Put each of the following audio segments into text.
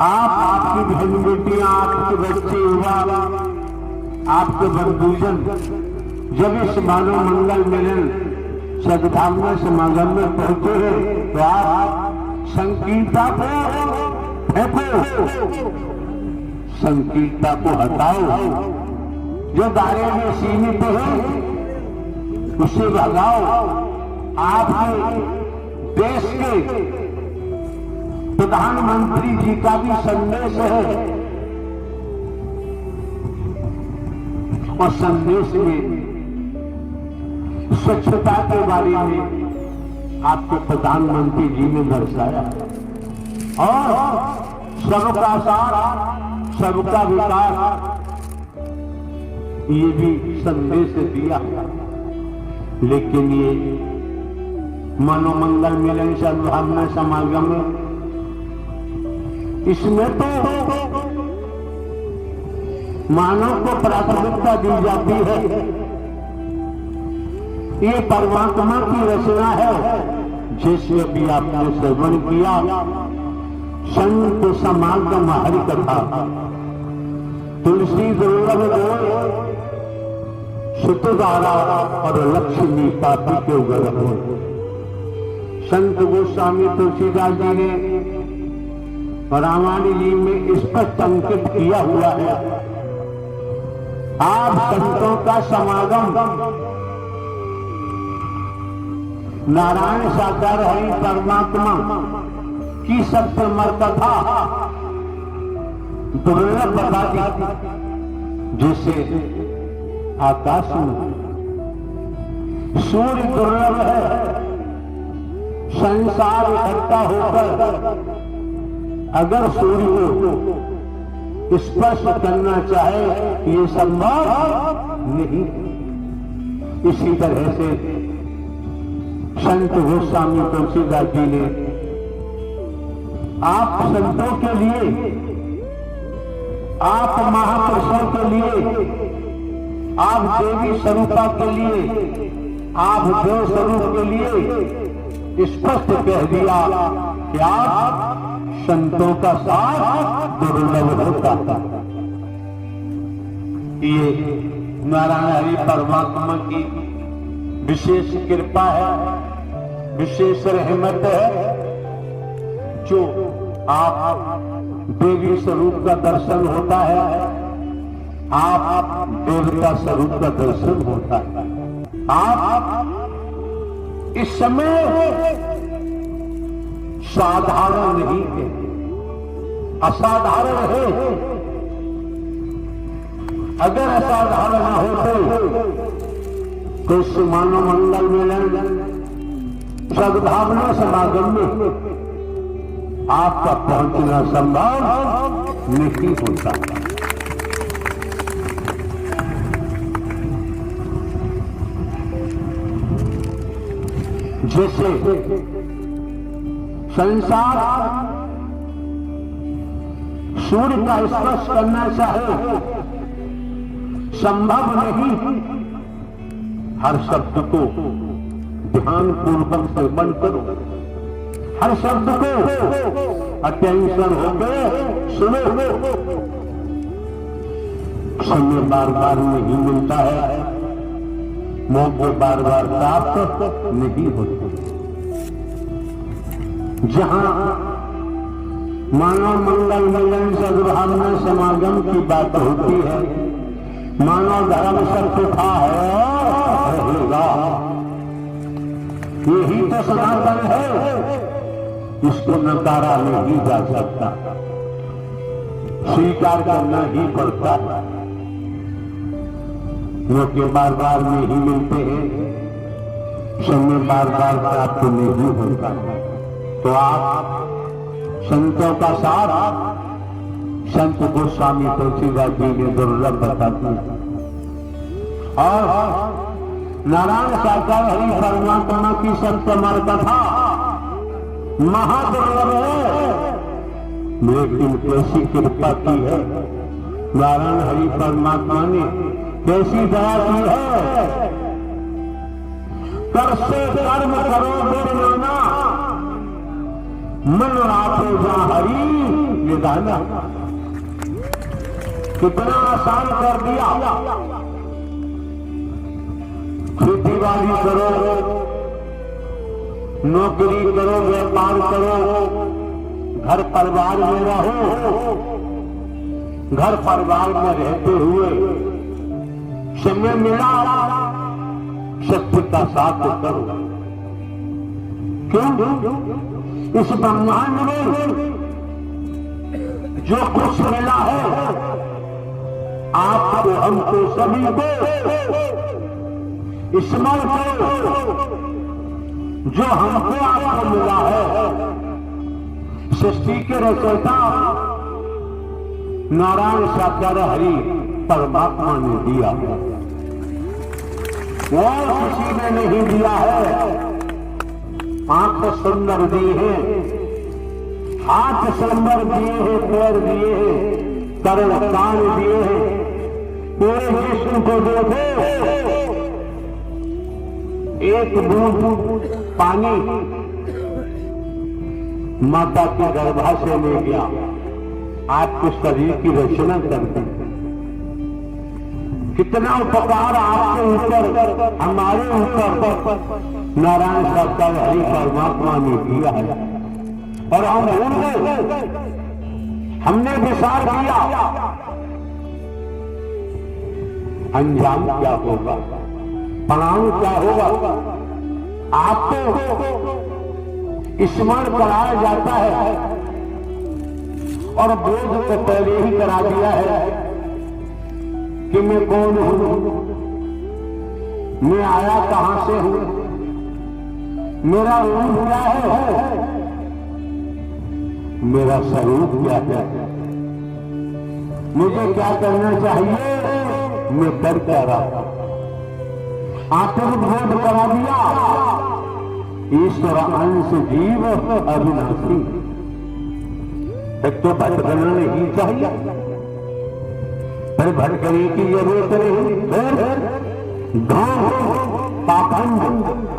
आप, आपकी बहन बेटियां, आपके बच्चे, युवा, आपके बंधुजन जब इस मानव मंगल मिलन सद्भावना समागम में पहुंचे हैं तो आप संकीर्णता को फेंको, संकीर्णता को हटाओ, जो दायरे में सीमित है उसे भगाओ। आप देश के प्रधानमंत्री जी का भी संदेश है और संदेश में स्वच्छता के बारे में आपके प्रधानमंत्री जी ने दर्शाया और सबका साथ सबका विकास ये भी संदेश दिया। लेकिन ये मनोमंगल मिलन सद्भावना समागम में इसमें तो मानव को प्राथमिकता दी जाती है। ये परमात्मा की रचना है जिसमें भी आपने श्रवण किया संत समागम हरि कथा तुलसी दुर्लभ सुतधारा और लक्ष्मी पापी के उगर हो। संत गोस्वामी तुलसीदास जी ने रामायण जी में स्पष्ट अंकित किया हुआ है। आप संतों का समागम नारायण साकार हरि परमात्मा की सत्यमर कथा दुर्लभ बता दी, जिसे आकाश में सूर्य दुर्लभ है। संसार इकट्ठा होकर अगर सूर्य को स्पर्श करना चाहे ये संभव नहीं। इसी तरह से संत गोस्वामी तुलसीदास जी ने आप संतों के लिए, आप महापुरुषों के लिए, आप देवी स्वरूपा के लिए, आप देव स्वरूप के लिए स्पष्ट कह दिया कि आप संतों का साथ दुर्लभ होता था। ये नारायण हरि परमात्मा की विशेष कृपा है, विशेष रहमत है, जो आप देवी स्वरूप का दर्शन होता है, आप देवता स्वरूप का दर्शन होता है। आप इस समय साधारण नहीं है, असाधारण है। अगर असाधारण होते तो इस मानव मंगल मिलन सद्भावना समागम में आपका पहुंचना संभव नहीं होता। जैसे संसार सूर्य का स्पर्श करना चाहे संभव नहीं। हर शब्द को ध्यान पूर्वक श्रवण करो, हर शब्द को अटेंशन होकर सुनो। समय बार बार नहीं मिलता है, मौके बार बार प्राप्त नहीं होते। जहां मानव मंगल मिलन सद्भावना समागम की बात होती है, मानव धर्म सर्वथा है रहेगा। यही तो सनातन है, इसको नकारा नहीं जा सकता, स्वीकार करना ही पड़ता है। मौके बार बार नहीं मिलते हैं, समय बार बार प्राप्त नहीं होता। तो आप संतों का साथ संत गोस्वामी तुलसीदास जी ने दुर्लभ बताते हैं और नारायण साकार हरि परमात्मा की सत्यमर कथा महादुर्लभ है। लेकिन कैसी कृपा की है नारायण हरि परमात्मा ने, कैसी दया की है। कर से कर्म करो बिरमाना, मन राखो जा हरि निधाना, कितना आसान कर दिया। खेती बाड़ी करो, नौकरी करो, व्यापार करो, घर परिवार में रहो। घर परिवार में रहते हुए समय मिला सत्य का साथ करो। क्यों? इस ब्रह्मांड में जो कुछ मिला है आपको, हमको, सभी को स्मरण करो। जो हमको आपको मिला है सृष्टि के रचयिता नारायण साकार हरि परमात्मा ने दिया है, वो किसी ने नहीं दिया है। आंख सुंदर दिए हैं, हाथ सुंदर दिए हैं, पैर दिए हैं, करण कान दिए हैं। पूरे विश्व को देखो, एक बूंद पानी माता के गर्भाशय में गया, आपके शरीर की रचना करती। कितना उपकार आपके ऊपर, हमारे ऊपर नारायण साकार हरि परमात्मा ने किया है। और हम भूल गए, हमने विचार किया अंजाम क्या होगा, परिणाम क्या होगा। आपको स्मरण कराया जाता है और बोध को पहले ही करा दिया है कि मैं कौन हूं, मैं आया कहां से हूं, मेरा रूप क्या है, मेरा स्वरूप क्या है, मुझे क्या करना चाहिए, मैं कर क्या रहा। आत्मबोध करा दिया। ईश्वर अंश जीव अविनाशी। एक तो भटकना नहीं चाहिए, फिर भटकने की जरूरत नहीं। पाखंड,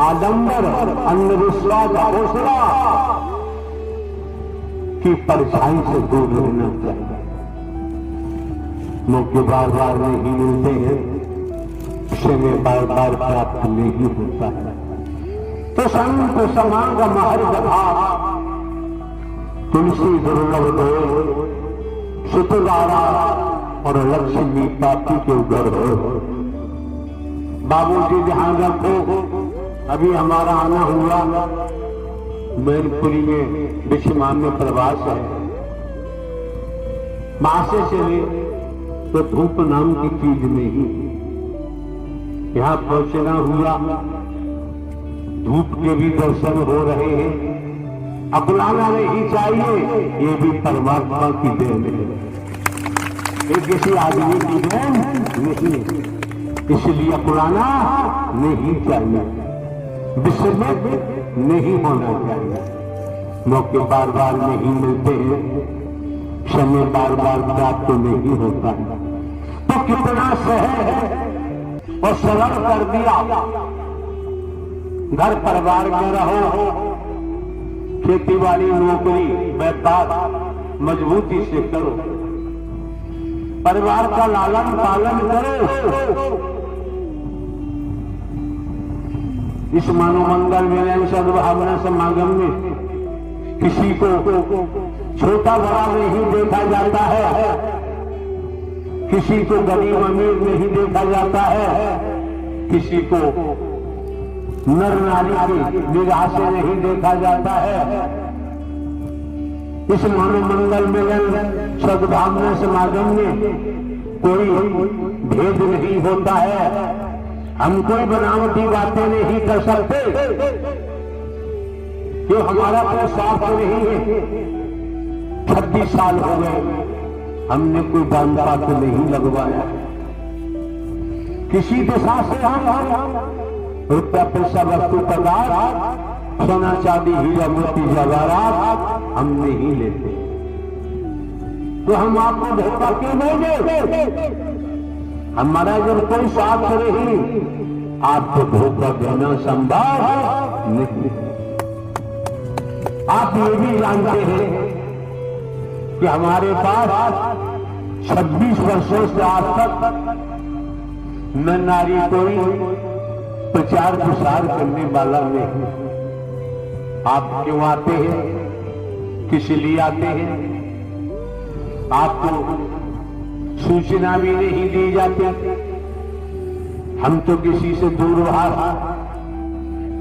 आडंबर, अंधविश्वास, घोषणा की परछाई से दूर रहना चाहिए। मौके बार बार नहीं मिलते हैं, समय बार बार प्राप्त नहीं होता है। तो संत समागम हर कथा, तुलसी दुर्लभ दो, सुतगारा और लक्ष्मी प्राप्ति के घर हो। बाबूजी ध्यान रखो, अभी हमारा आना हुआ मैनपुरी में विश्वमान्य प्रवास है। वहां से चले तो धूप नाम की चीज नहीं, यहां पहुंचना हुआ, धूप के भी दर्शन हो रहे हैं। अपनाना नहीं चाहिए, ये भी परमात्मा की देन है, ये किसी आदमी की देन नहीं, इसलिए अपनाना नहीं चाहिए, विस्मृत नहीं होना चाहिए। मौके बार बार नहीं मिलते हैं, समय बार बार प्राप्त तो नहीं होता है। तो कितना सहज और सरल कर दिया। घर परिवार में रहो, खेती बाड़ी, नौकरी, व्यापार मजबूती से करो, परिवार का लालन पालन करो। इस मनोमंगल मिलन सद्भावना समागम में किसी को छोटा बड़ा नहीं देखा जाता है, किसी को गरीब अमीर नहीं देखा जाता है, किसी को नर नारी की निगाह से नहीं देखा जाता है। इस मनोमंगल मिलन सद्भावना समागम में कोई भेद नहीं होता है। हम कोई बनावटी बातें नहीं कर सकते, जो हमारा कोई साथ नहीं है। 36 साल हो गए, हमने कोई दान पात्र नहीं लगवाया। किसी दिशा से हम रुपया पैसा वस्तु पदार्थ, सोना चांदी, हीरा मोती जवाहरात हम नहीं लेते। तो हम आपको धोखा क्यों देंगे? हमारा जब कोई साथ नहीं, आपको धोखा देना संभव नहीं। आप ये भी जानते हैं कि हमारे पास 26 वर्षों से आज तक न नारी कोई प्रचार प्रसार करने वाला नहीं। आप क्यों आते हैं, किस लिए आते हैं? आपको सूचना भी नहीं दी जाती। हम तो किसी से दूरभाष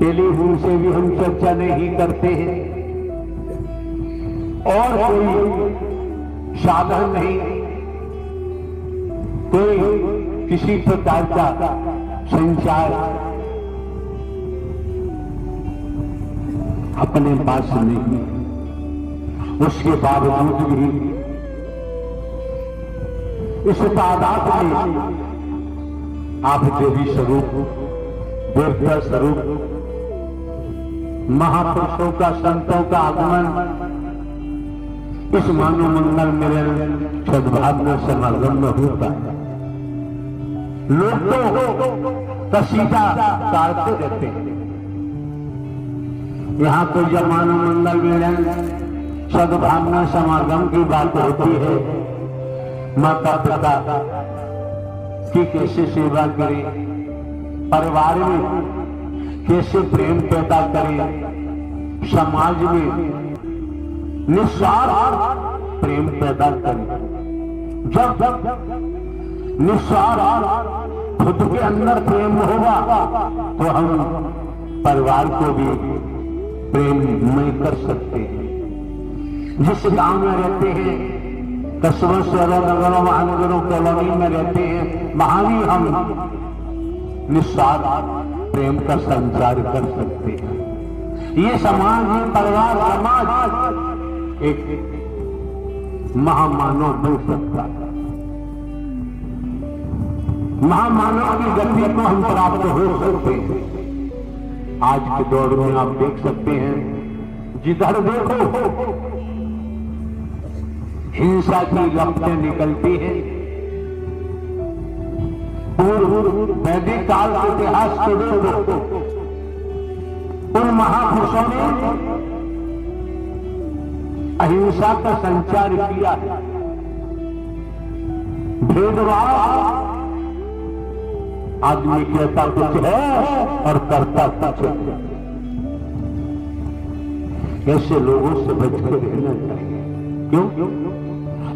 टेलीफोन से भी हम चर्चा नहीं करते हैं और कोई साधन नहीं, कोई किसी प्रकार का संचार अपने पास नहीं। उसके बावजूद भी इस तादाद में आप देवी स्वरूप, देवता स्वरूप, महापुरुषों का, संतों का आगमन इस मानव मंगल मिलन सद्भावना समागम में होता है। लोग तो कसीदा गाते रहते हैं। यहाँ तो जब मानव मंगल मिलन सद्भावना समागम की बात होती है, माता पिता की कैसे सेवा करें, परिवार में कैसे प्रेम पैदा करें, समाज में निस्वार्थ प्रेम पैदा करें। जब निस्वार्थ खुद के अंदर प्रेम होगा तो हम परिवार को भी प्रेममय कर सकते हैं। जिस गांव में रहते हैं, कस्बों, शहरों, नगरों, महानगरों, कॉलोनी में रहते हैं, वहां भी हम निस्वार्थ प्रेम का संचार कर सकते हैं। ये समाज, ये परिवार, समाज एक महामानव बन सकता है। महामानव की गति को हम प्राप्त हो सकते हैं। आज के दौर में आप देख सकते हैं, जिधर देखो हिंसा की लपटें निकलती हैं। पूर्व वैदिक काल के इतिहास को देखो, उन महापुरुषों ने अहिंसा का संचार किया है। भेदभाव, आदमी कहता कुछ है और करता कुछ है। ऐसे लोगों से बचकर रहना चाहिए। क्यों?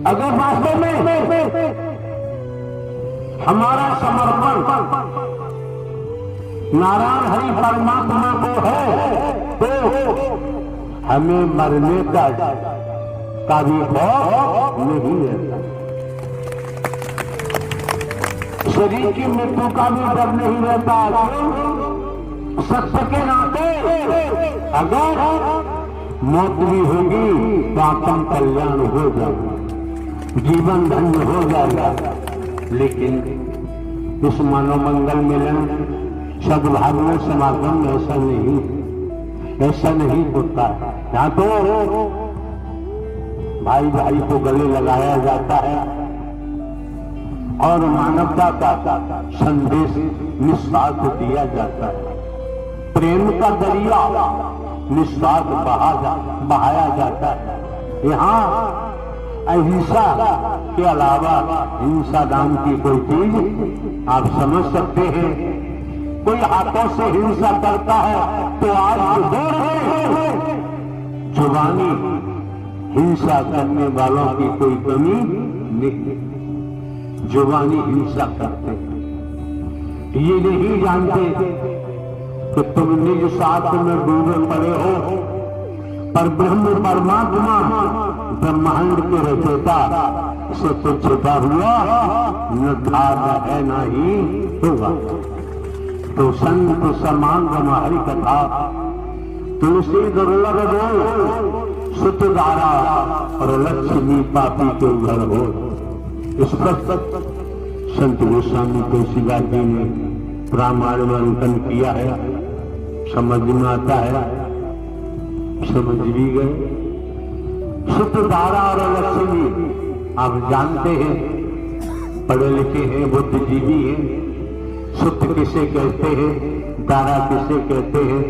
अगर वास्तव में हमारा समर्पण नारायण हरि परमात्मा को है तो हमें मरने का भी भय नहीं रहता, शरीर की मृत्यु का भी डर नहीं रहता। सत्य के नाते अगर मौत भी होगी तो आत्म कल्याण हो जाएगा, जीवन धन्य हो जाएगा। लेकिन इस मानव मंगल मिलन सद्भावना समागम में ऐसा नहीं होता। यहाँ तो भाई भाई को गले लगाया जाता है और मानवता का संदेश निस्वार्थ दिया जाता है। प्रेम का दरिया निस्वार्थ बहाया जाता है। यहाँ अहिंसा के अलावा हिंसा नाम की कोई चीज आप समझ सकते हैं। कोई हाथों से हिंसा करता है तो आज दौड़ रहे हैं। जुबानी हिंसा करने वालों की कोई कमी नहीं, जुबानी हिंसा करते हैं। ये नहीं जानते कि तुम निज साथ में डूबे पड़े हो, पर ब्रह्म परमात्मा ब्रह्मांड के रचयिता से तो छिपा हुआ न था, न है, न ही होगा। तो संत समान हरि कथा, तुलसी दुर्लभ दो सुत धारा और लक्ष्मी पापी के घर हो। इस पर संत गोस्वामी तुलसीदास जी ने रामायणांकन किया है। समझ में आता है, समझ भी गए। सुत धारा और लक्ष्मी आप जानते हैं, पढ़े लिखे हैं, बुद्धिजीवी हैं। सुत किसे कहते हैं, धारा किसे कहते हैं,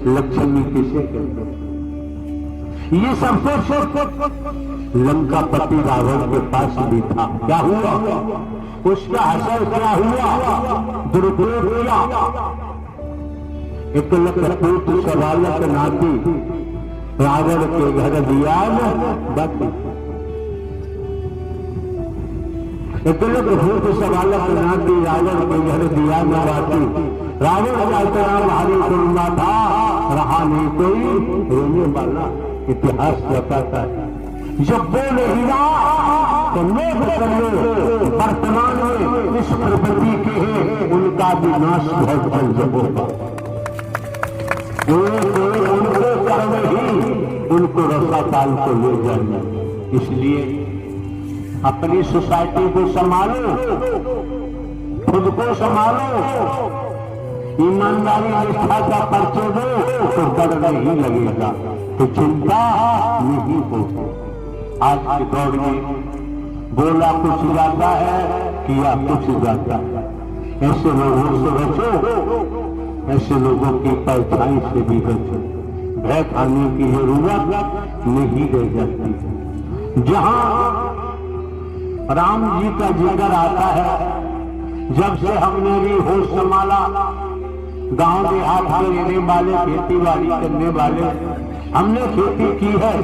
लक्ष्मी किसे कहते हैं। ये सब कुछ लंकापति रावण के पास भी था। क्या हुआ? उसका असर क्या हुआ? दुरुपयोग किया। एक लखपूत सवालक नाती रावण के घर दिया बाकी एक लखपूत सवालक नाती रावण के घर दिया न बाकी। रावण का इतना भारी कुर्मा था, रहा नहीं कोई रोने वाला। इतिहास बताता है जब वो नहीं रहा तो लोग चलो वर्तमान में इस प्रकृति के हैं, उनका विनाश बहुत जल्द होगा। उनको कर्म ही उनको रसापाल को ले जाना। इसलिए अपनी सोसाइटी को संभालो, खुद को संभालो, ईमानदारी निष्ठा का परिचय दो तो डर नहीं लगेगा, तो चिंता नहीं होगी। आज के दौर में बोला कुछ जाता है, किया कुछ जाता है। ऐसे लोगों से बचो, ऐसे लोगों की परछाई से भी बचो। भय खाने की जरूरत नहीं रह जाती। जहां राम जी का जिक्र आता है, जब से हमने भी होश संभाला, गांव देहात में रहने वाले, खेती बाड़ी करने वाले, हमने खेती की है,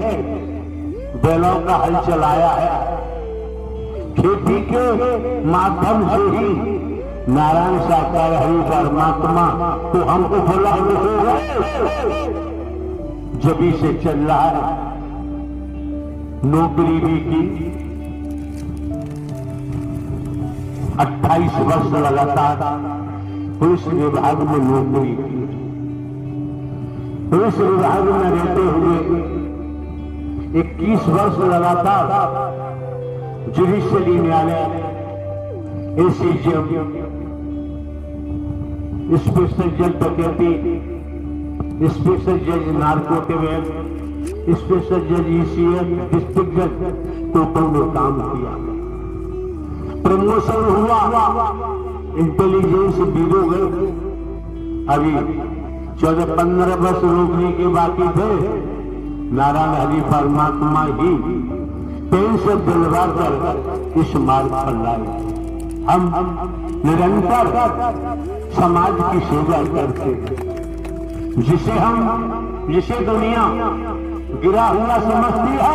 बैलों का हल चलाया है। खेती के माध्यम से ही नारायण साकार हरि परमात्मा तो हमको उपलब्ध हो गए। जभी से चल रहा है, नौकरी भी की, 28 वर्ष लगातार पुलिस विभाग में नौकरी की। पुलिस विभाग में रहते हुए 21 वर्ष लगातार जुडिशियरी न्यायालय, एसीजेएम, स्पेशल जज डकैती, स्पेशल जज नार्कोटिक्स, स्पेशल जज ईसीएम, डिस्ट्रिक्ट जज टोटल में काम किया। प्रमोशन हुआ, इंटेलिजेंस ब्यूरो गए। अभी 14-15 वर्ष रोकने के बाकी थे, नारायण हरि परमात्मा ही पेन से दिलवा कर इस मार्ग पर लाए। हम निरंतर समाज की सेवा करते हैं। जिसे दुनिया गिरा हुआ समझती है,